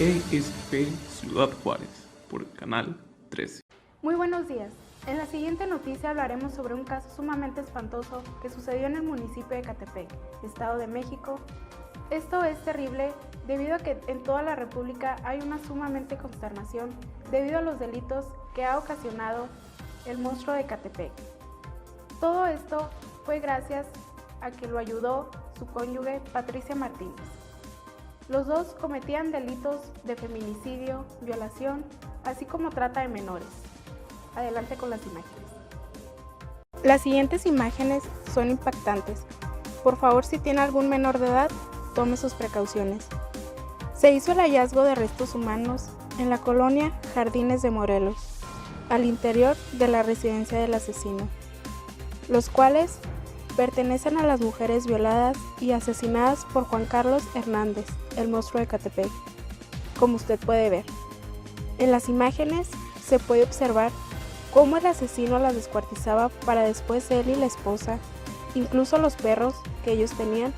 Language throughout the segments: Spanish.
ESP Ciudad Juárez, por el canal 13. Muy buenos días. En la siguiente noticia hablaremos sobre un caso sumamente espantoso que sucedió en el municipio de Ecatepec, Estado de México. Esto es terrible debido a que en toda la República hay una sumamente consternación debido a los delitos que ha ocasionado el monstruo de Ecatepec. Todo esto fue gracias a que lo ayudó su cónyuge Patricia Martínez. Los dos cometían delitos de feminicidio, violación, así como trata de menores. Adelante con las imágenes. Las siguientes imágenes son impactantes. Por favor, si tiene algún menor de edad, tome sus precauciones. Se hizo el hallazgo de restos humanos en la colonia Jardines de Morelos, al interior de la residencia del asesino, los cuales pertenecen a las mujeres violadas y asesinadas por Juan Carlos Hernández, el monstruo de Ecatepec, como usted puede ver. En las imágenes se puede observar cómo el asesino las descuartizaba para después él y la esposa, incluso los perros que ellos tenían,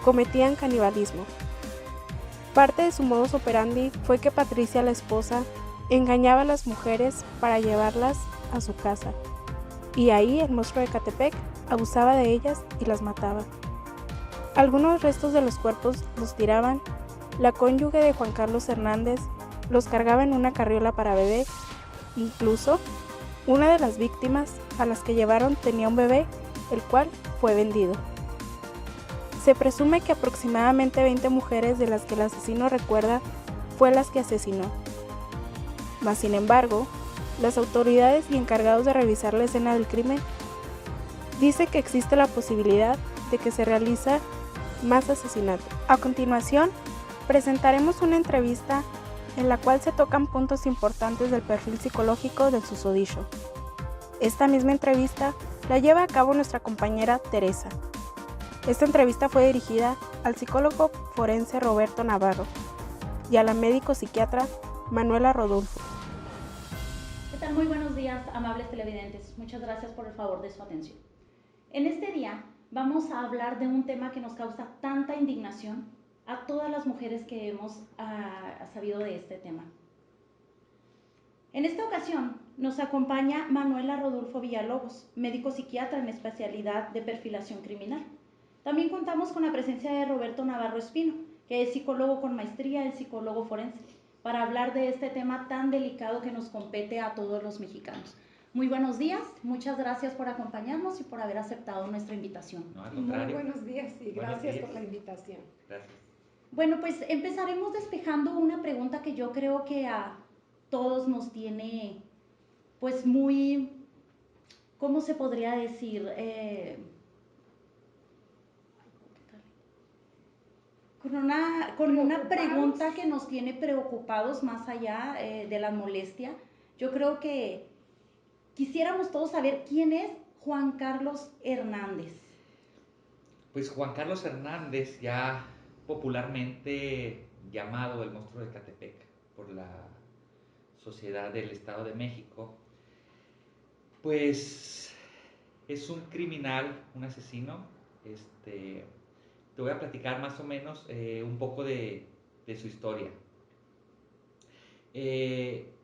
cometían canibalismo. Parte de su modus operandi fue que Patricia, la esposa, engañaba a las mujeres para llevarlas a su casa, y ahí el monstruo de Ecatepec abusaba de ellas y las mataba. Algunos restos de los cuerpos los tiraban, la cónyuge de Juan Carlos Hernández los cargaba en una carriola para bebé, incluso una de las víctimas a las que llevaron tenía un bebé, el cual fue vendido. Se presume que aproximadamente 20 mujeres de las que el asesino recuerda fue las que asesinó. Mas sin embargo, las autoridades y encargados de revisar la escena del crimen dice que existe la posibilidad de que se realiza más asesinatos. A continuación, presentaremos una entrevista en la cual se tocan puntos importantes del perfil psicológico del susodicho. Esta misma entrevista la lleva a cabo nuestra compañera Teresa. Esta entrevista fue dirigida al psicólogo forense Roberto Navarro y a la médico psiquiatra Manuela Rodolfo. ¿Qué tal? Muy buenos días, amables televidentes. Muchas gracias por el favor de su atención. En este día vamos a hablar de un tema que nos causa tanta indignación a todas las mujeres que hemos sabido de este tema. En esta ocasión nos acompaña Manuela Rodolfo Villalobos, médico psiquiatra en especialidad de perfilación criminal. También contamos con la presencia de Roberto Navarro Espino, que es psicólogo con maestría en psicólogo forense, para hablar de este tema tan delicado que nos compete a todos los mexicanos. Muy buenos días, muchas gracias por acompañarnos y por haber aceptado nuestra invitación. No, al contrario. Muy buenos días y gracias por la invitación. Gracias. Bueno, pues empezaremos despejando una pregunta que yo creo que a todos nos tiene, pues muy, ¿cómo se podría decir? Con una pregunta que nos tiene preocupados más allá de la molestia. Yo creo que quisiéramos todos saber quién es Juan Carlos Hernández. Pues Juan Carlos Hernández, ya popularmente llamado el monstruo de Ecatepec por la Sociedad del Estado de México, pues es un criminal, un asesino. Te voy a platicar más o menos un poco de su historia.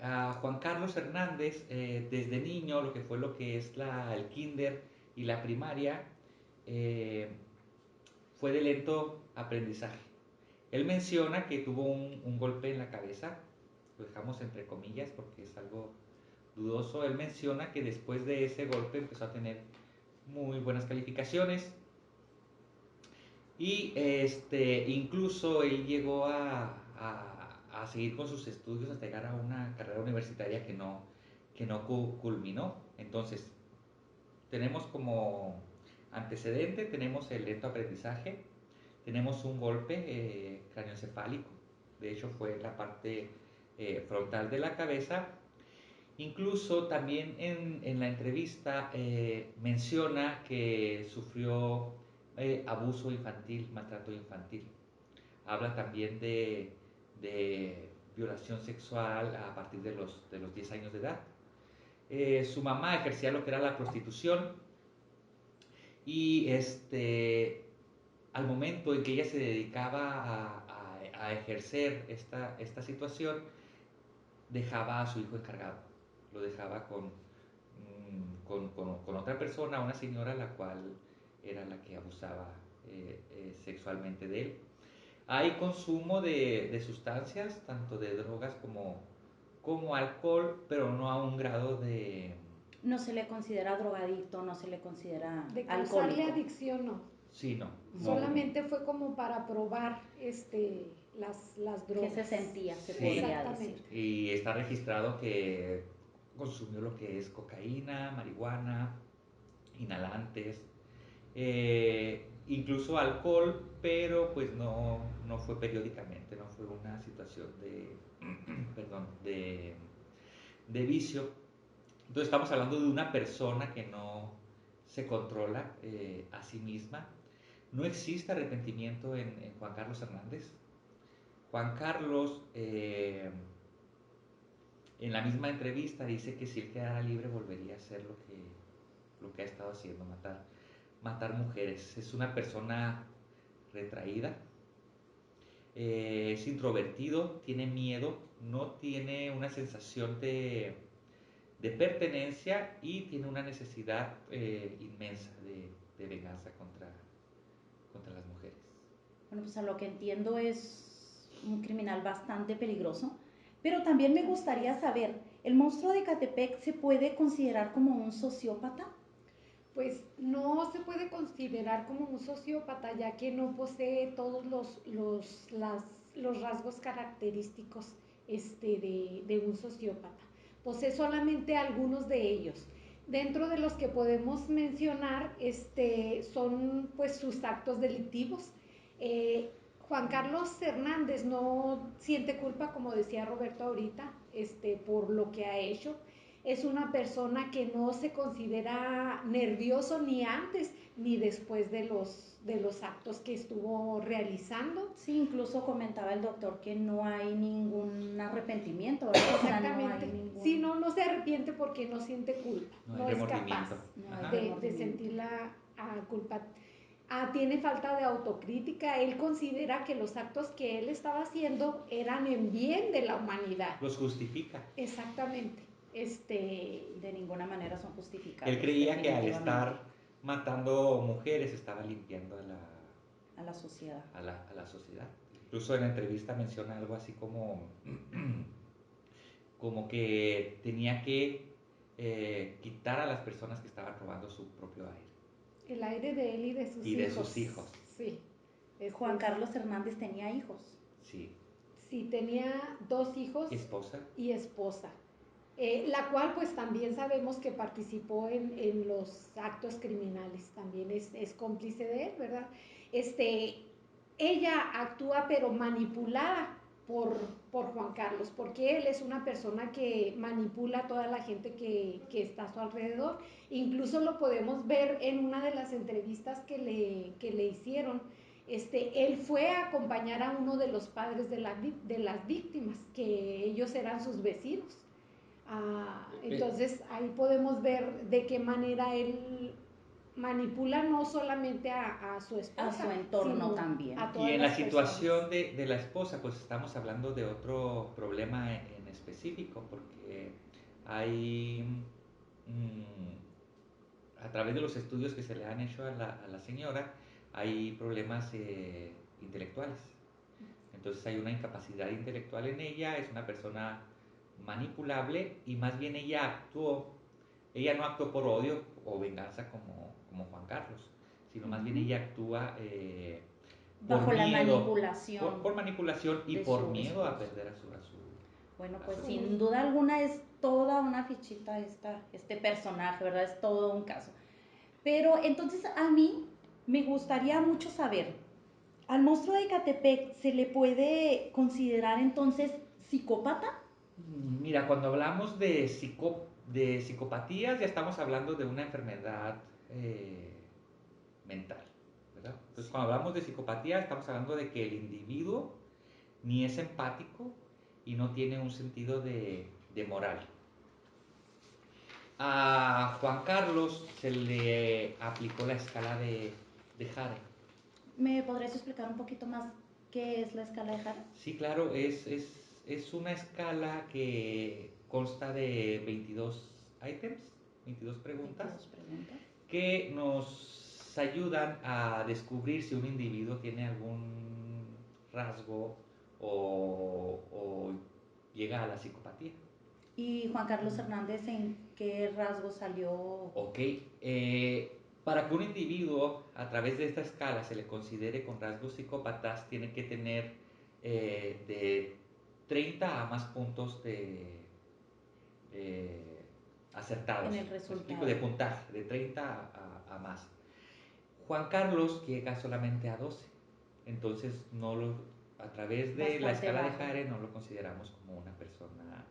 A Juan Carlos Hernández, desde niño, lo que es el kinder y la primaria, fue de lento aprendizaje. Él menciona que tuvo un golpe en la cabeza, lo dejamos entre comillas porque es algo dudoso. Él menciona que después de ese golpe empezó a tener muy buenas calificaciones y incluso él llegó a seguir con sus estudios hasta llegar a una carrera universitaria que no culminó. Entonces, tenemos como antecedente, tenemos el lento aprendizaje, tenemos un golpe craneoencefálico, de hecho fue la parte frontal de la cabeza. Incluso también en la entrevista menciona que sufrió abuso infantil, maltrato infantil. Habla también de violación sexual a partir de los 10 años de edad. Su mamá ejercía lo que era la prostitución y al momento en que ella se dedicaba a ejercer esta situación, dejaba a su hijo encargado, lo dejaba con otra persona, una señora la cual era la que abusaba sexualmente de él. Hay consumo de sustancias, tanto de drogas como alcohol, pero no a un grado de... No se le considera drogadicto, no se le considera De causarle alcohólico. adicción, no. Sí, no. Solamente fue como para probar las drogas. ¿Qué se sentía? Se Sí. podría decir. Exactamente. Y está registrado que consumió lo que es cocaína, marihuana, inhalantes, incluso alcohol, pero pues no fue periódicamente, no fue una situación perdón, de vicio. Entonces estamos hablando de una persona que no se controla a sí misma. No existe arrepentimiento en Juan Carlos Hernández. Juan Carlos, en la misma entrevista, dice que si él quedara libre volvería a hacer lo que ha estado haciendo, matar mujeres. Es una persona retraída, es introvertido, tiene miedo, no tiene una sensación de pertenencia y tiene una necesidad inmensa de venganza contra las mujeres. Bueno, pues a lo que entiendo es un criminal bastante peligroso, pero también me gustaría saber, ¿el monstruo de Ecatepec se puede considerar como un sociópata? Pues no se puede considerar como un sociópata, ya que no posee todos los rasgos característicos de un sociópata. Posee solamente algunos de ellos. Dentro de los que podemos mencionar son pues sus actos delictivos. Juan Carlos Hernández no siente culpa, como decía Roberto ahorita, por lo que ha hecho. Es una persona que no se considera nervioso ni antes ni después de los actos que estuvo realizando. Sí, incluso comentaba el doctor que no hay ningún arrepentimiento, ¿verdad? Exactamente. O sea, no hay ningún... Sí, no se arrepiente porque no siente culpa, no es capaz de sentir la culpa. Tiene falta de autocrítica, él considera que los actos que él estaba haciendo eran en bien de la humanidad. Los justifica. Exactamente. De ninguna manera son justificables. Él creía que al estar matando mujeres estaba limpiando a la sociedad. A la sociedad. Incluso en la entrevista menciona algo así como que tenía que quitar a las personas que estaban robando su propio aire. El aire de él y de sus hijos. Y de sus hijos. Sí. Juan Carlos Hernández tenía hijos. Sí. Sí, tenía 2 hijos. Esposa. Y esposa. La cual pues también sabemos que participó en los actos criminales, también es cómplice de él, ¿verdad? Ella actúa pero manipulada por Juan Carlos, porque él es una persona que manipula a toda la gente que está a su alrededor. Incluso lo podemos ver en una de las entrevistas que le hicieron. Él fue a acompañar a uno de los padres de las víctimas, que ellos eran sus vecinos. Entonces ahí podemos ver de qué manera él manipula no solamente a su esposa, a su entorno también. Y en la situación de la esposa, pues estamos hablando de otro problema en específico, porque hay, a través de los estudios que se le han hecho a la señora, hay problemas intelectuales. Entonces hay una incapacidad intelectual en ella, es una persona manipulable y más bien ella no actuó por odio o venganza como Juan Carlos, sino más bien ella actúa bajo la miedo, manipulación. Por manipulación y por miedo a perder a su Bueno, pues sin duda alguna es toda una fichita este personaje, ¿verdad? Es todo un caso. Pero entonces a mí me gustaría mucho saber, ¿al monstruo de Ecatepec se le puede considerar entonces psicópata? Mira, cuando hablamos de psicopatías ya estamos hablando de una enfermedad mental, ¿verdad? Entonces cuando hablamos de psicopatía estamos hablando de que el individuo ni es empático y no tiene un sentido de moral. A Juan Carlos se le aplicó la escala de Hare. ¿Me podrías explicar un poquito más qué es la escala de Jara? Sí, claro, es una escala que consta de 22 ítems, 22 preguntas, 22 preguntas. que nos ayudan a descubrir si un individuo tiene algún rasgo o llega a la psicopatía. ¿Y Juan Carlos Hernández en qué rasgo salió? Ok, para que un individuo a través de esta escala se le considere con rasgos psicópatas, tiene que tener de 30 a más puntos acertados. En el ¿Me explico? resultado. De puntaje, de 30 a más. Juan Carlos llega solamente a 12. Entonces, a través de la Bastante escala de bajo. Hare no lo consideramos como una persona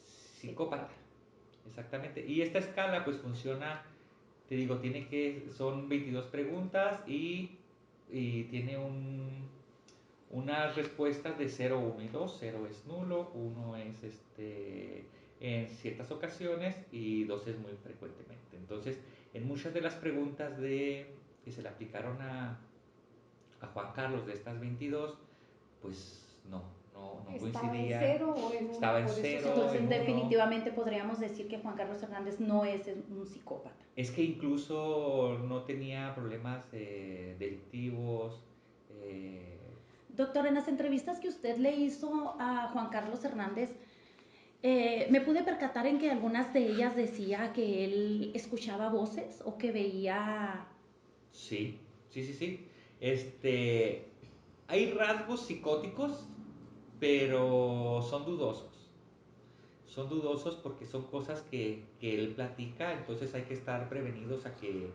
psicópata. Exactamente. Y esta escala pues funciona, te digo, son 22 preguntas y tiene unas respuestas de 0, 1 y 2. 0 es nulo, 1 es en ciertas ocasiones y 2 es muy frecuentemente. Entonces, en muchas de las preguntas que se le aplicaron a Juan Carlos de estas 22, pues no ¿Estaba en coincidían. cero o en uno? Estaba en Por eso cero, Entonces, en uno. definitivamente podríamos decir que Juan Carlos Hernández no es un psicópata. Es que incluso no tenía problemas delictivos. Doctor, en las entrevistas que usted le hizo a Juan Carlos Hernández, me pude percatar en que algunas de ellas decía que él escuchaba voces o que veía... Sí. Hay rasgos psicóticos, pero son dudosos. Son dudosos porque son cosas que él platica, entonces hay que estar prevenidos a que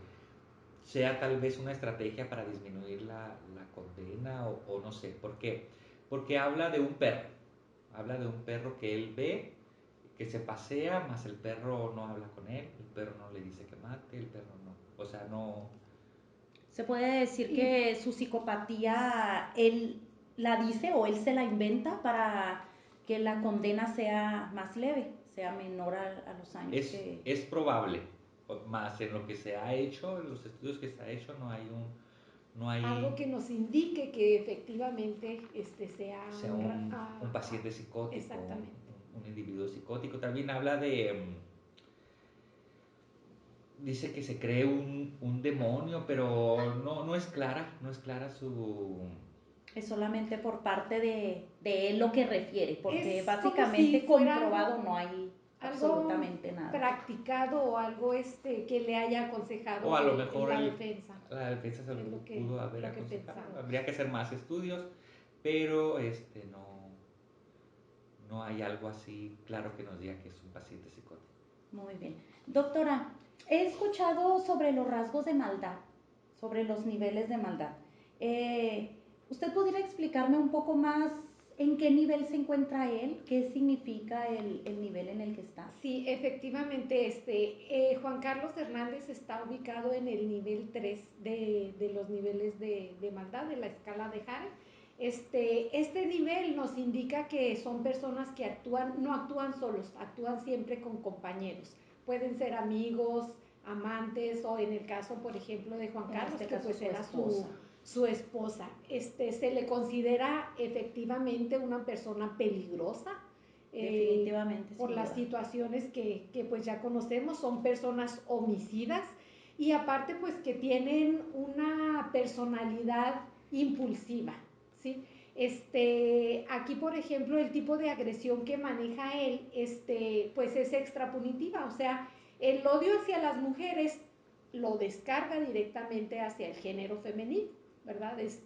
sea tal vez una estrategia para disminuir la condena o no sé. ¿Por qué? Porque habla de un perro que él ve, que se pasea, más el perro no habla con él, el perro no le dice que mate, el perro no, o sea, no... Se puede decir Y- que su psicopatía él la dice o él se la inventa para que la condena sea más leve, sea menor a los años que... Es probable, más en lo que se ha hecho, en los estudios que se ha hecho, no Algo hay que nos indique que efectivamente sea un paciente psicótico, exactamente. un individuo psicótico. También habla dice que se cree un demonio, pero no es clara, no es clara su... Es solamente por parte de él lo que refiere, porque Es como si básicamente fuera comprobado no hay algo absolutamente nada. practicado o algo que le haya aconsejado O a lo mejor la defensa. la defensa se Es lo lo que, pudo haber lo que aconsejado. pensamos. Habría que hacer más estudios, pero no hay algo así claro que nos diga que es un paciente psicótico. Muy bien. Doctora, he escuchado sobre los rasgos de maldad, sobre los niveles de maldad. ¿Usted podría explicarme un poco más en qué nivel se encuentra él? ¿Qué significa el nivel en el que está? Sí, efectivamente, Juan Carlos Hernández está ubicado en el nivel 3 de los niveles de maldad de la escala de Hare. Este nivel nos indica que son personas que no actúan solos, actúan siempre con compañeros. Pueden ser amigos, amantes o en el caso, por ejemplo, de Juan Carlos, este que caso, pues su era esposa. su esposa. Se le considera efectivamente una persona peligrosa. Definitivamente, Por sin las duda. situaciones que pues ya conocemos, son personas homicidas y aparte pues que tienen una personalidad impulsiva, ¿sí? Aquí por ejemplo el tipo de agresión que maneja él, pues es extrapunitiva, o sea, el odio hacia las mujeres lo descarga directamente hacia el género femenino, ¿verdad? Es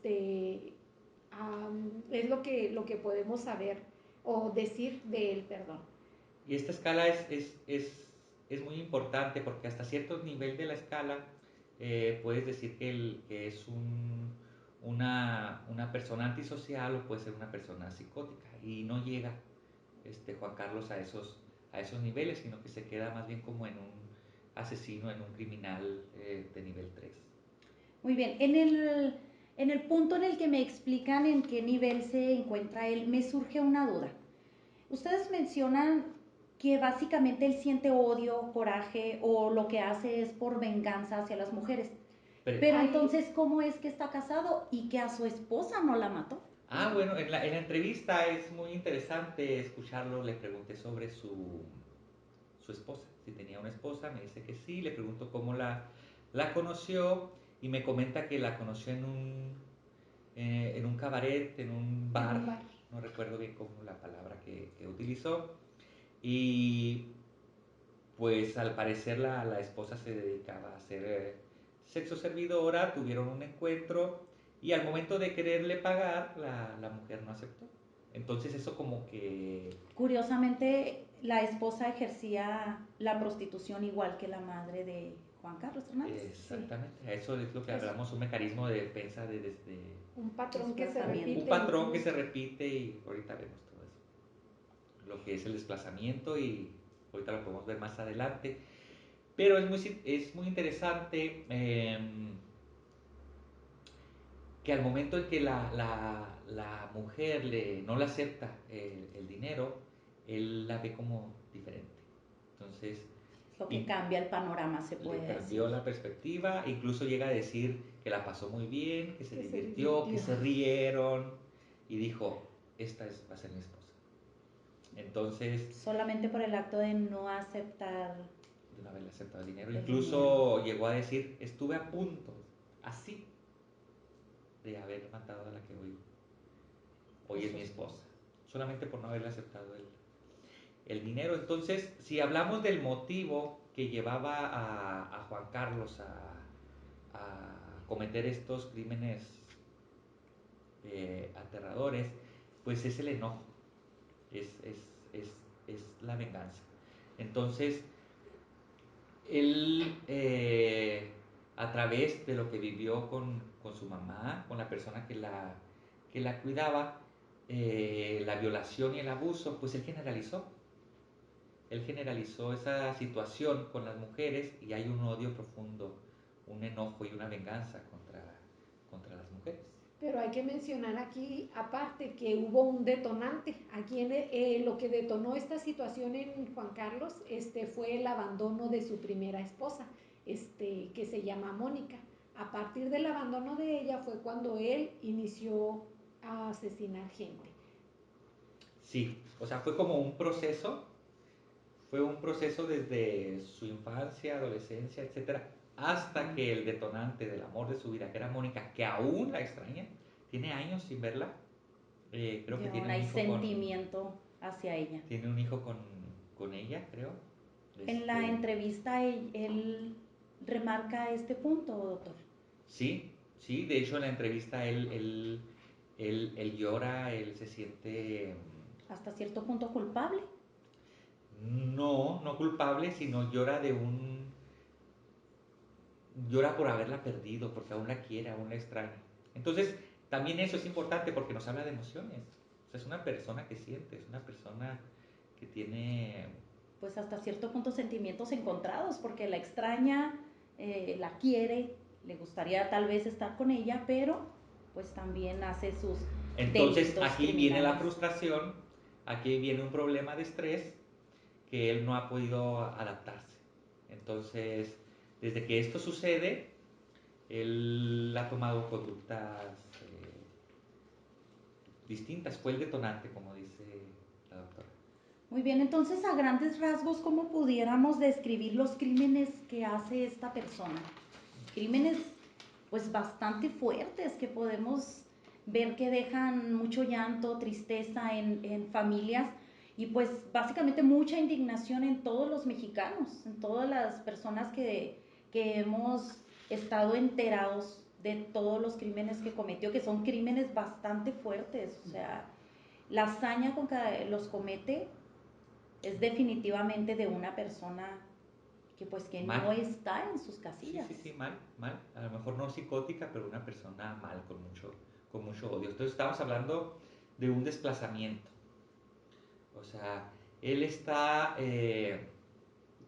lo que podemos saber o decir de él, perdón. Y esta escala es muy importante porque hasta cierto nivel de la escala puedes decir que es una persona antisocial o puede ser una persona psicótica y no llega Juan Carlos a esos niveles, sino que se queda más bien como en un asesino, en un criminal de nivel 3. Muy bien, en el punto en el que me explican en qué nivel se encuentra él, me surge una duda. Ustedes mencionan que básicamente él siente odio, coraje o lo que hace es por venganza hacia las mujeres. Pero entonces, ¿cómo es que está casado y que a su esposa no la mató? Bueno, en la entrevista es muy interesante escucharlo. Le pregunté sobre su esposa, si tenía una esposa, me dice que sí. Le pregunto cómo la conoció y me comenta que la conoció en un cabaret, en un bar, no recuerdo bien cómo la palabra que utilizó. Y pues al parecer la esposa se dedicaba a ser sexo servidora, tuvieron un encuentro y al momento de quererle pagar, la mujer no aceptó. Entonces eso como que... Curiosamente, la esposa ejercía la prostitución igual que la madre de Juan Carlos Hernández. Exactamente, sí. Eso es lo que hablamos, un mecanismo de defensa desde... Un patrón que se repite. Un patrón que se repite y ahorita vemos todo eso. Lo que es el desplazamiento y ahorita lo podemos ver más adelante. Pero es muy interesante que al momento en que la mujer no le acepta el dinero, él la ve como diferente. Entonces... Lo que cambia el panorama, se puede decir. Cambió la perspectiva, incluso llega a decir que la pasó muy bien, que se divirtió, que se rieron y dijo, va a ser mi esposa. Entonces... Solamente por el acto de no aceptar... De no haberle aceptado el dinero. Incluso llegó a decir, estuve a punto, así, de haber matado a la que hoy es mi esposa. Solamente por no haberle aceptado el dinero. Entonces, si hablamos del motivo que llevaba a Juan Carlos a cometer estos crímenes aterradores, pues es el enojo, es la venganza. Entonces, él, a través de lo que vivió con su mamá, con la persona que la cuidaba, la violación y el abuso, pues él generalizó. Él generalizó esa situación con las mujeres y hay un odio profundo, un enojo y una venganza contra las mujeres. Pero hay que mencionar aquí, aparte, que hubo un detonante. Aquí lo que detonó esta situación en Juan Carlos fue el abandono de su primera esposa, que se llama Mónica. A partir del abandono de ella fue cuando él inició a asesinar gente. Sí, o sea, fue como un proceso desde su infancia, adolescencia, etcétera, hasta que el detonante del amor de su vida, que era Mónica, que aún la extraña, tiene años sin verla, creo que tiene un hijo sentimiento hacia ella. Tiene un hijo con ella, creo. En la entrevista él remarca este punto, doctor. Sí, de hecho en la entrevista él llora, él se siente... ¿Hasta cierto punto culpable? No culpable, sino llora llora por haberla perdido, porque aún la quiere, aún la extraña. Entonces, también eso es importante porque nos habla de emociones. O sea, es una persona que siente, es una persona que tiene... Pues hasta cierto punto sentimientos encontrados, porque la extraña, la quiere, le gustaría tal vez estar con ella, pero pues también hace sus... Entonces, aquí viene la frustración, aquí viene un problema de estrés que él no ha podido adaptarse. Entonces, desde que esto sucede, él ha tomado conductas distintas. Fue el detonante, como dice la doctora. Muy bien, entonces a grandes rasgos, ¿cómo pudiéramos describir los crímenes que hace esta persona? Crímenes pues bastante fuertes que podemos ver que dejan mucho llanto, tristeza en familias y pues básicamente mucha indignación en todos los mexicanos, en todas las personas que hemos estado enterados de todos los crímenes que cometió, que son crímenes bastante fuertes, o sea, la hazaña con que los comete es definitivamente de una persona que pues que mal. No está en sus casillas. Sí, mal. A lo mejor no psicótica, pero una persona mal, con mucho odio. Entonces estamos hablando de un desplazamiento. O sea, él está...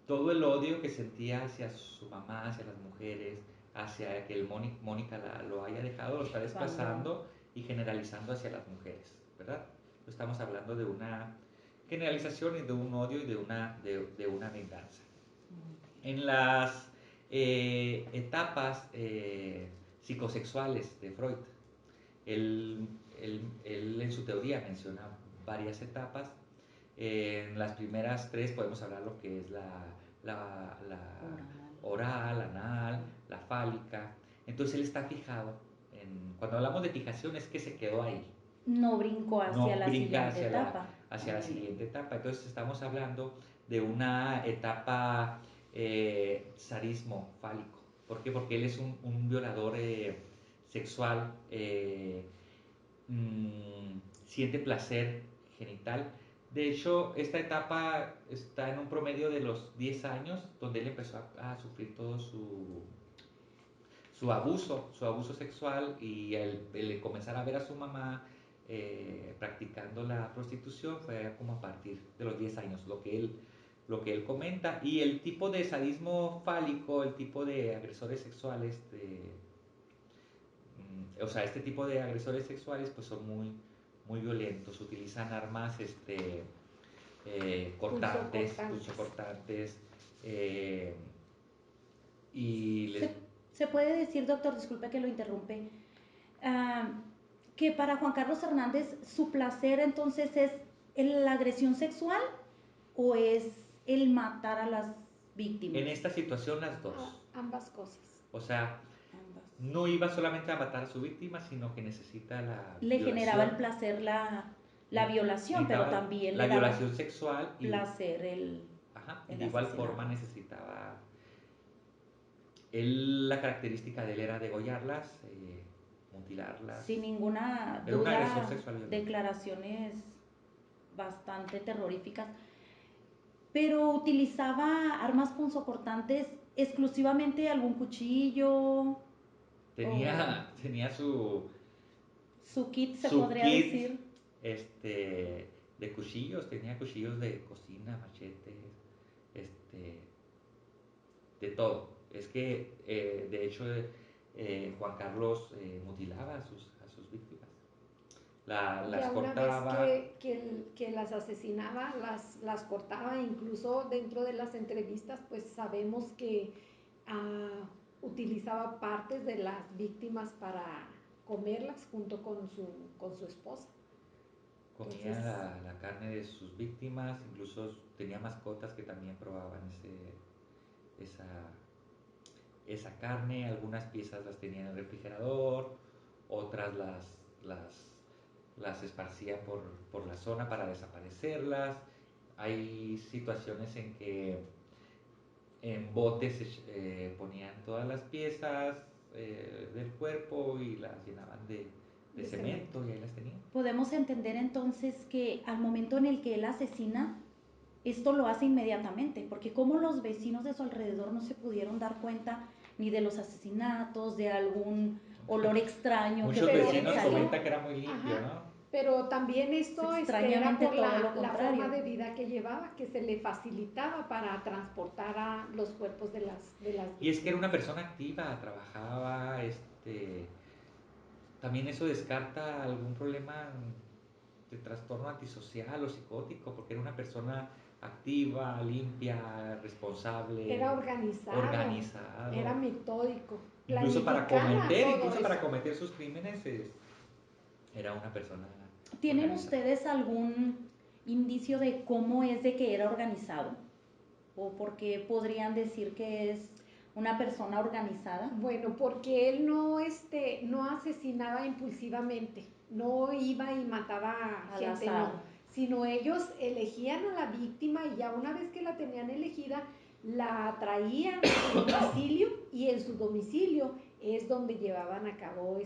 todo el odio que sentía hacia su mamá, hacia las mujeres, hacia que Mónica lo haya dejado, lo está desplazando y generalizando hacia las mujeres, ¿verdad? Estamos hablando de una generalización y de un odio y de una venganza. En etapas psicosexuales de Freud. Él en su teoría menciona varias etapas. En las primeras tres podemos hablar lo que es la oral, anal, la fálica. Entonces él está fijado cuando hablamos de fijación es que se quedó ahí. No brincó hacia No la brinca siguiente etapa. hacia la siguiente etapa. Entonces estamos hablando de una etapa sadismo fálico. ¿Por qué? Porque él es un violador sexual, siente placer genital. De hecho, esta etapa está en un promedio de los 10 años, donde él empezó a sufrir todo su abuso sexual, y el comenzar a ver a su mamá practicando la prostitución fue como a partir de los 10 años, lo que él comenta. Y el tipo de sadismo fálico, el tipo de agresores sexuales, o sea, este tipo de agresores sexuales pues son muy violentos, utilizan armas cortantes, punzocortantes, y les... Se puede decir, doctor, disculpe que lo interrumpe, que para Juan Carlos Hernández su placer entonces es la agresión sexual o es el matar a las víctimas. En esta situación las dos. Ambas cosas. O sea, no iba solamente a matar a su víctima, sino que necesita la Le violación. generaba el placer la violación, pero también la le daba violación sexual y placer y de igual forma necesitaba la característica de él era degollarlas, mutilarlas. Sin ninguna Era un agresor duda, sexual. declaraciones bastante terroríficas. Pero utilizaba armas punzocortantes, exclusivamente algún cuchillo. Tenía su kit, se su podría kit, decir. De cuchillos, tenía cuchillos de cocina, machetes, de todo. Es que, de hecho, Juan Carlos mutilaba a sus víctimas. Las cortaba. Una vez que las asesinaba, las cortaba, incluso dentro de las entrevistas, pues sabemos que utilizaba partes de las víctimas para comerlas junto con su esposa. Comía la carne de sus víctimas, incluso tenía mascotas que también probaban esa carne. Algunas piezas las tenía en el refrigerador, otras las esparcía por la zona para desaparecerlas. Hay situaciones en que en botes ponían todas las piezas del cuerpo y las llenaban de cemento y ahí las tenían. Podemos entender entonces que al momento en el que él asesina, esto lo hace inmediatamente, porque como los vecinos de su alrededor no se pudieron dar cuenta ni de los asesinatos, de algún olor extraño. Muchos vecinos comentan que era muy limpio, ¿no? Pero también esto era por la forma de vida que llevaba, que se le facilitaba para transportar a los cuerpos de las víctimas. Y es que era una persona activa, trabajaba, también eso descarta algún problema de trastorno antisocial o psicótico, porque era una persona activa, limpia, responsable. Era organizado. Era metódico. Incluso para cometer sus crímenes era una persona. ¿Tienen organizada. ustedes algún indicio de cómo es de que era organizado? ¿O por qué podrían decir que es una persona organizada? Bueno, porque él no asesinaba impulsivamente, no iba y mataba a gente, no, sino ellos elegían a la víctima y ya una vez que la tenían elegida, la traían a su domicilio, y en su domicilio es donde llevaban a cabo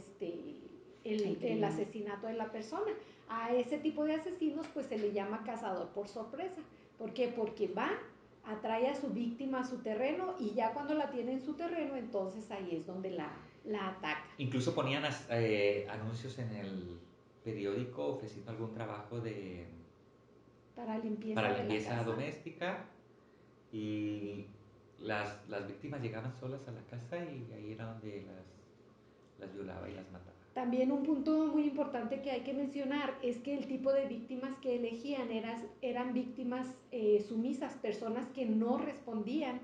el asesinato de la persona. A ese tipo de asesinos pues se le llama cazador por sorpresa. ¿Por qué? Porque va, atrae a su víctima a su terreno, y ya cuando la tiene en su terreno, entonces ahí es donde la ataca. Incluso ponían anuncios en el periódico ofreciendo algún trabajo para limpieza doméstica, y las víctimas llegaban solas a la casa y ahí era donde las violaba y las mataba. También un punto muy importante que hay que mencionar es que el tipo de víctimas que elegían eran víctimas sumisas, personas que no respondían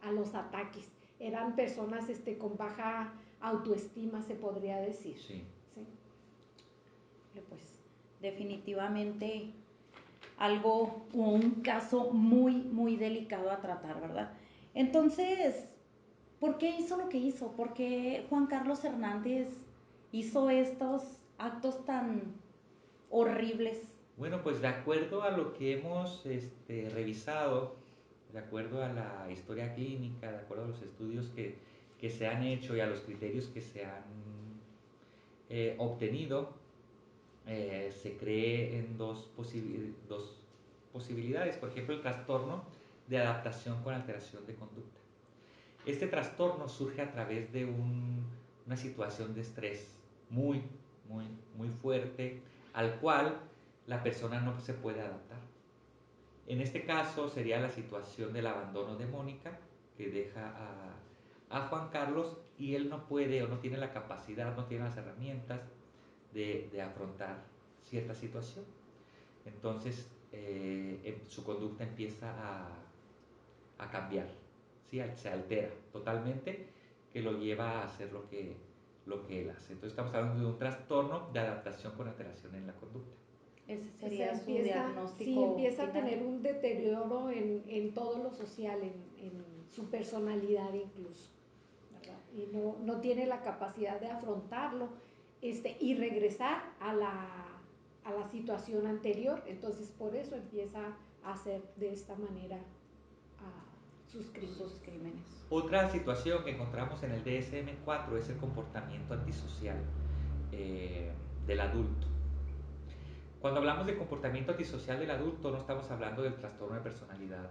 a los ataques. Eran personas con baja autoestima, se podría decir. Sí. Sí. Pues definitivamente algo o un caso muy, muy delicado a tratar, ¿verdad? Entonces, ¿por qué hizo lo que hizo? ¿Por qué Juan Carlos Hernández hizo estos actos tan horribles? Bueno, pues de acuerdo a lo que hemos revisado, de acuerdo a la historia clínica, de acuerdo a los estudios que se han hecho y a los criterios que se han obtenido, se cree en dos posibilidades. Por ejemplo, el trastorno de adaptación con alteración de conducta. Este trastorno surge a través de una situación de estrés muy, muy, muy fuerte, al cual la persona no se puede adaptar. En este caso sería la situación del abandono de Mónica, que deja a Juan Carlos, y él no puede o no tiene la capacidad, no tiene las herramientas de afrontar cierta situación. Entonces su conducta empieza a cambiar, ¿sí? Se altera totalmente, que lo lleva a hacer lo que él hace. Entonces estamos hablando de un trastorno de adaptación con alteración en la conducta. Ese sería su empieza, diagnóstico. sí, empieza final. a tener un deterioro en todo lo social, en su personalidad incluso, ¿verdad? Y no tiene la capacidad de afrontarlo y regresar a la situación anterior. Entonces por eso empieza a hacer de esta manera sus crímenes. Otra situación que encontramos en el DSM-4 es el comportamiento antisocial del adulto. Cuando hablamos de comportamiento antisocial del adulto, no estamos hablando del trastorno de personalidad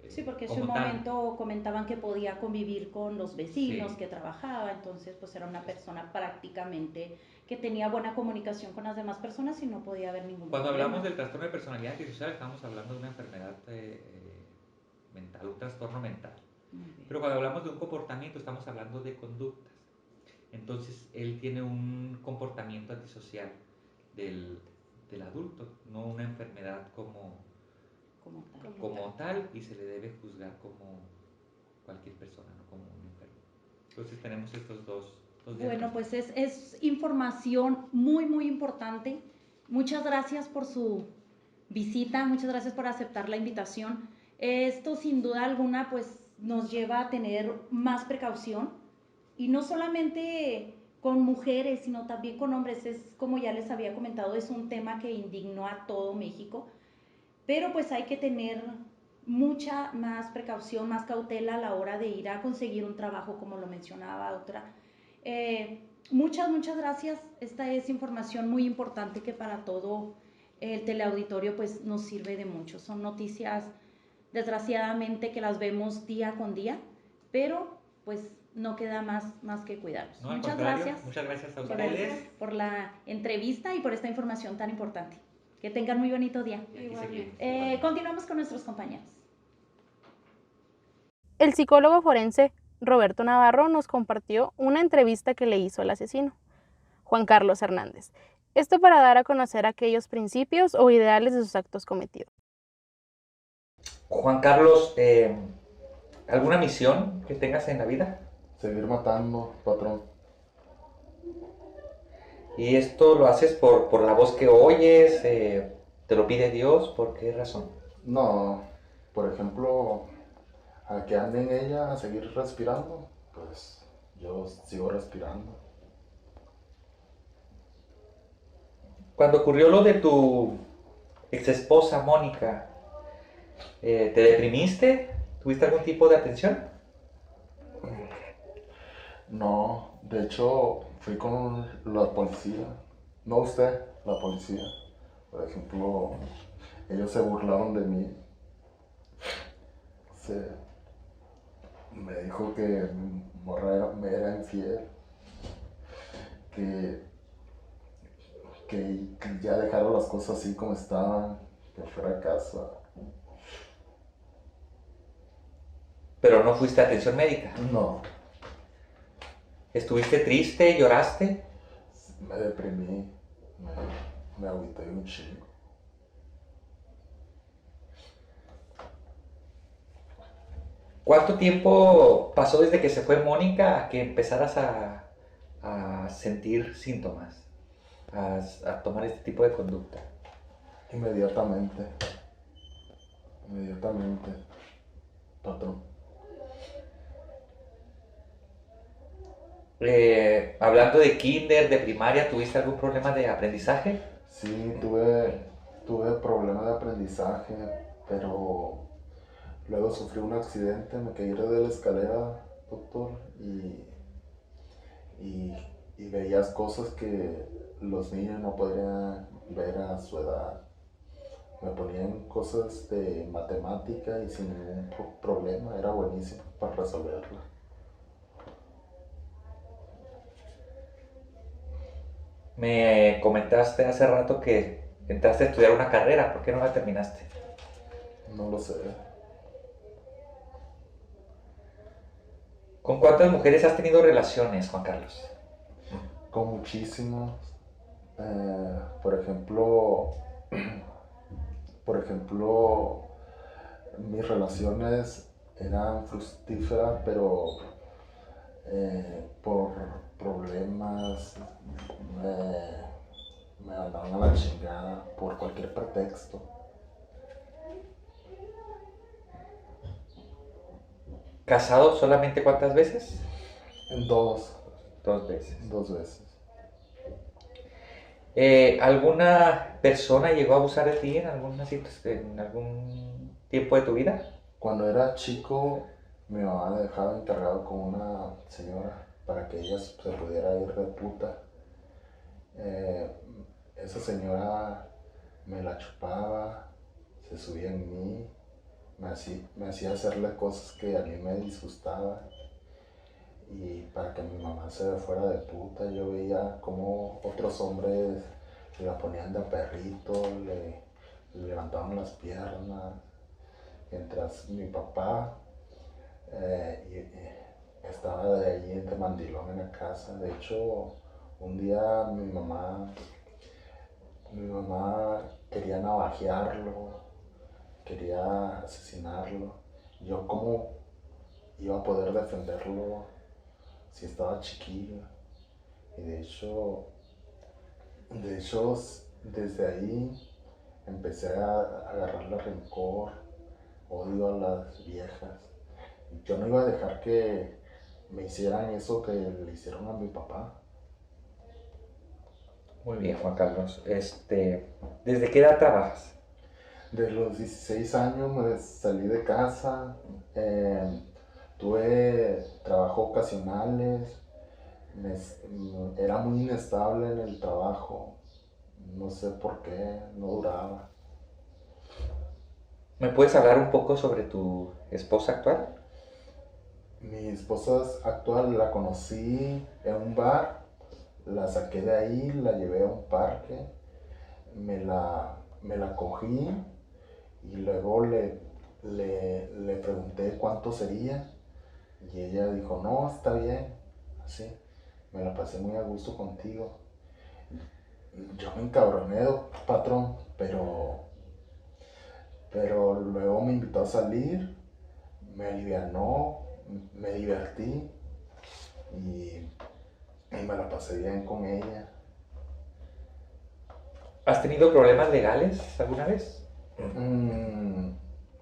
sí, porque hace un momento comentaban que podía convivir con los vecinos, sí, que trabajaba, entonces pues era una persona prácticamente que tenía buena comunicación con las demás personas y no podía haber ningún Cuando problema. hablamos del trastorno de personalidad antisocial, estamos hablando de una enfermedad mental, un trastorno mental. Pero cuando hablamos de un comportamiento, estamos hablando de conductas. Entonces, él tiene un comportamiento antisocial del adulto, no una enfermedad como tal, y se le debe juzgar como cualquier persona, no como un enfermo. Entonces tenemos estos dos bueno, pues es información muy, muy importante. Muchas gracias por su visita, muchas gracias por aceptar la invitación. Esto sin duda alguna pues nos lleva a tener más precaución, y no solamente con mujeres, sino también con hombres. Es, como ya les había comentado, es un tema que indignó a todo México, pero pues hay que tener mucha más precaución, más cautela a la hora de ir a conseguir un trabajo, como lo mencionaba otra. Muchas gracias. Esta es información muy importante que para todo el teleauditorio pues nos sirve de mucho. Son noticias desgraciadamente que las vemos día con día, pero pues no queda más que cuidarnos. No, muchas gracias. Muchas gracias a ustedes. Por la entrevista y por esta información tan importante. Que tengan muy bonito día. Igualmente. Continuamos con nuestros compañeros. El psicólogo forense Roberto Navarro nos compartió una entrevista que le hizo al asesino, Juan Carlos Hernández. Esto para dar a conocer aquellos principios o ideales de sus actos cometidos. Juan Carlos, ¿alguna misión que tengas en la vida? Seguir matando, patrón. ¿Y esto lo haces por la voz que oyes? ¿Te lo pide Dios? ¿Por qué razón? No, por ejemplo, a que anden ella a seguir respirando, pues yo sigo respirando. Cuando ocurrió lo de tu ex esposa Mónica, ¿te deprimiste? ¿Tuviste algún tipo de atención? No, de hecho fui con la policía. No usted, la policía. Por ejemplo, ellos se burlaron de mí. Me dijo que mi morra me era infiel. Que ya dejaron las cosas así como estaban, que fuera a casa. ¿Pero no fuiste a atención médica? No. ¿Estuviste triste? ¿Lloraste? Me deprimí, me agüité un chingo. ¿Cuánto tiempo pasó desde que se fue Mónica a que empezaras a sentir síntomas, a tomar este tipo de conducta? Inmediatamente, patrón. Hablando de kinder, de primaria, ¿tuviste algún problema de aprendizaje? Sí, tuve problemas de aprendizaje, pero luego sufrí un accidente, me caí de la escalera, doctor, y veías cosas que los niños no podrían ver a su edad. Me ponían cosas de matemática y sin ningún problema, era buenísimo para resolverlo. Me comentaste hace rato que entraste a estudiar una carrera, ¿por qué no la terminaste? No lo sé. ¿Con cuántas mujeres has tenido relaciones, Juan Carlos? Con muchísimos. Por ejemplo, mis relaciones eran fructíferas, pero por problemas me mandaron a la chingada por cualquier pretexto. ¿Casado solamente cuántas veces? Dos 2 veces. veces. ¿Alguna persona llegó a abusar de ti en en algún tiempo de tu vida? Cuando era chico, mi mamá me dejaba encargado con una señora para que ella se pudiera ir de puta. Esa señora me la chupaba, se subía en mí, me hacía hacerle cosas que a mí me disgustaban. Y para que mi mamá se fuera de puta, yo veía como otros hombres le la ponían de perrito, le levantaban las piernas, mientras mi papá estaba de allí de mandilón en la casa. De hecho, un día mi mamá quería navajearlo, quería asesinarlo. Yo cómo iba a poder defenderlo si estaba chiquillo. Y de hecho, desde ahí empecé a agarrarle rencor, odio a las viejas. Yo no iba a dejar que me hicieran eso que le hicieron a mi papá. Muy bien, Juan Carlos. ¿Desde qué edad trabajas? De los 16 años me salí de casa, tuve trabajos ocasionales, era muy inestable en el trabajo, no sé por qué, no duraba. ¿Me puedes hablar un poco sobre tu esposa actual? Mi esposa actual la conocí en un bar, la saqué de ahí, la llevé a un parque, me la cogí y luego le pregunté cuánto sería y ella dijo, no, está bien, así, me la pasé muy a gusto contigo. Yo me encabroné, patrón, pero luego me invitó a salir, me alivianó, me divertí y me la pasé bien con ella. ¿Has tenido problemas legales alguna vez?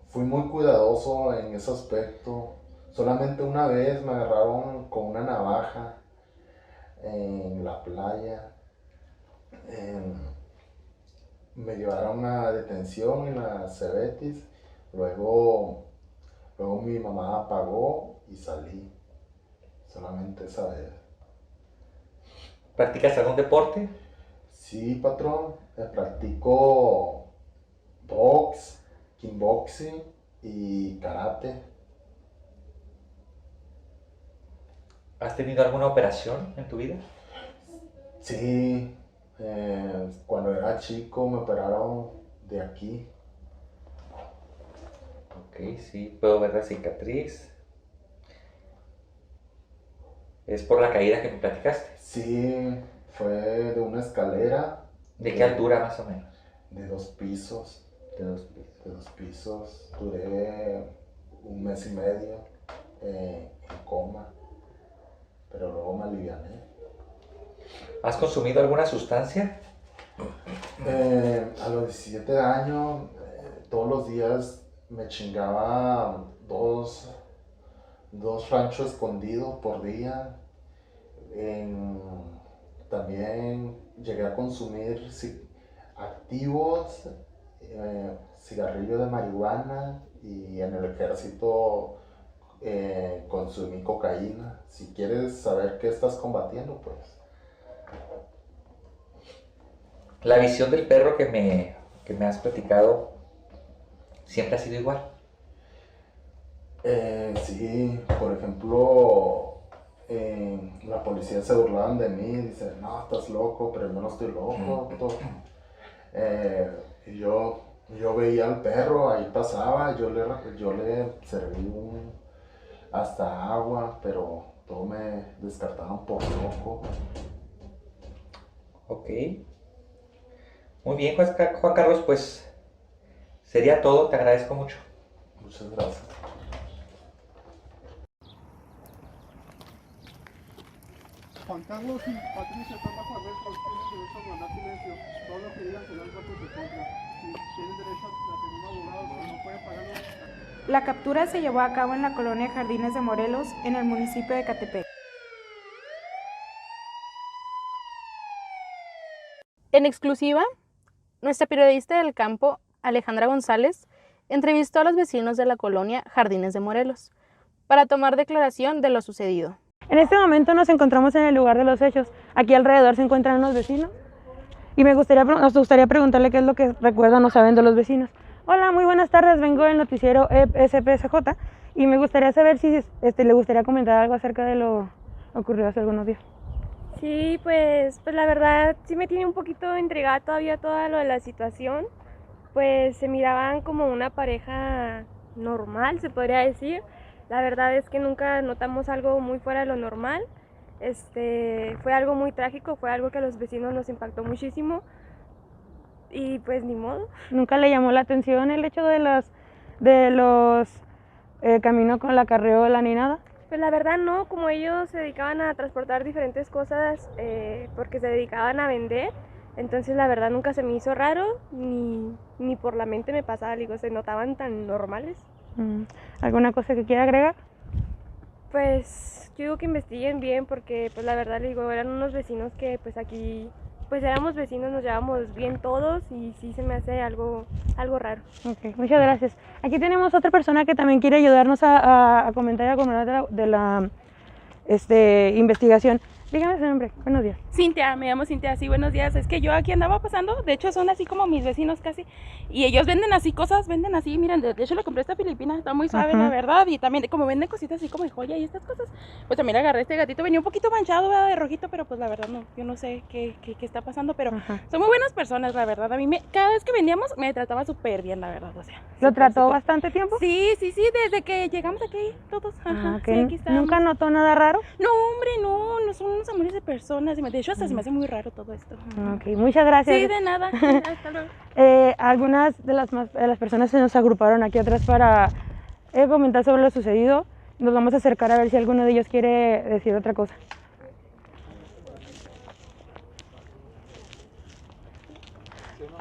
Fui muy cuidadoso en ese aspecto. Solamente una vez me agarraron con una navaja en la playa. Me llevaron a detención en la Cebetis. Luego mi mamá pagó y salí. Solamente esa vez. ¿Practicas algún deporte? Sí, patrón. Practico box, kickboxing y karate. ¿Has tenido alguna operación en tu vida? Sí, cuando era chico me operaron de aquí. Ok, sí, puedo ver la cicatriz. ¿Es por la caída que me platicaste? Sí, fue de una escalera. ¿De qué altura más o menos? De 2 pisos. De 2 pisos. De 2 pisos. Duré un mes y medio. en coma, pero luego me aliviané. ¿Has consumido alguna sustancia? A los 17 años, todos los días me chingaba dos ranchos escondidos por día. También llegué a consumir activos, cigarrillo de marihuana, y en el ejército consumí cocaína. Si quieres saber qué estás combatiendo, pues. La visión del perro que me has platicado siempre ha sido igual. Sí, por ejemplo, la policía se burlaban de mí, dicen, no, estás loco, pero yo no estoy loco. Y yo veía al perro, ahí pasaba, yo le serví hasta agua, pero todo me descartaban por loco. Ok. Muy bien, Juan Carlos, pues sería todo, te agradezco mucho. Muchas gracias. Juan Carlos y Patricia están bajo arresto, tienen derecho a guardar silencio. Todo lo que digan será en cuanto se cumpla. Si tienen derecho a tener un abogado, si no pueden pagarlo. La captura se llevó a cabo en la colonia Jardines de Morelos, en el municipio de Ecatepec. En exclusiva, nuestra periodista del campo, Alejandra González, entrevistó a los vecinos de la colonia Jardines de Morelos para tomar declaración de lo sucedido. En este momento nos encontramos en el lugar de los hechos. Aquí alrededor se encuentran unos vecinos y nos gustaría preguntarle qué es lo que recuerdan o saben de los vecinos. Hola, muy buenas tardes, vengo del noticiero SPSJ y me gustaría saber si le gustaría comentar algo acerca de lo ocurrido hace algunos días. Sí, pues la verdad sí me tiene un poquito intrigada todavía toda lo de la situación. Pues se miraban como una pareja normal, se podría decir. La verdad es que nunca notamos algo muy fuera de lo normal. Fue algo muy trágico, fue algo que a los vecinos nos impactó muchísimo. Y pues ni modo. ¿Nunca le llamó la atención el hecho de los caminos con la carriola ni nada? Pues la verdad no, como ellos se dedicaban a transportar diferentes cosas porque se dedicaban a vender, entonces la verdad nunca se me hizo raro, ni por la mente me pasaba, digo, se notaban tan normales. ¿Alguna cosa que quiera agregar? Pues yo digo que investiguen bien porque pues la verdad, digo, eran unos vecinos que pues aquí pues éramos vecinos, nos llevábamos bien todos y sí se me hace algo raro. Ok, muchas gracias. Aquí tenemos otra persona que también quiere ayudarnos a comentar y a comentar de la investigación. Dígame su nombre, buenos días. Cintia, me llamo Cintia, sí, buenos días. Es que yo aquí andaba pasando, de hecho son así como mis vecinos casi, y ellos venden así cosas, venden así, miren, de hecho le compré esta filipina, está muy suave, la verdad, y también como venden cositas así como de joya y estas cosas, pues también agarré este gatito, venía un poquito manchado, ¿verdad? De rojito, pero pues la verdad no, yo no sé qué está pasando, pero son muy buenas personas, la verdad, a mí cada vez que vendíamos me trataba súper bien, la verdad, o sea. ¿Lo trató bastante tiempo? Sí, desde que llegamos aquí todos, okay. Sí, aquí estábamos. ¿Nunca notó nada raro? No, hombre, no son unos amores de personas, de hecho hasta se me hace muy raro todo esto. Ok, muchas gracias. Sí, de nada, hasta luego. Algunas de las personas se nos agruparon aquí atrás para comentar sobre lo sucedido. Nos vamos a acercar a ver si alguno de ellos quiere decir otra cosa.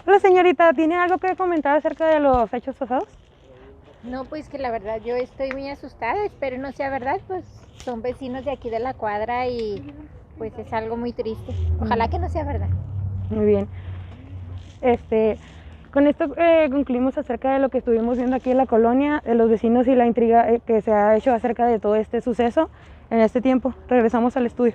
Hola señorita, ¿tiene algo que comentar acerca de los hechos pasados? No, pues que la verdad yo estoy muy asustada, espero no sea verdad, pues son vecinos de aquí de la cuadra y pues es algo muy triste. Ojalá que no sea verdad. Muy bien. Con esto concluimos acerca de lo que estuvimos viendo aquí en la colonia, de los vecinos y la intriga que se ha hecho acerca de todo este suceso en este tiempo. Regresamos al estudio.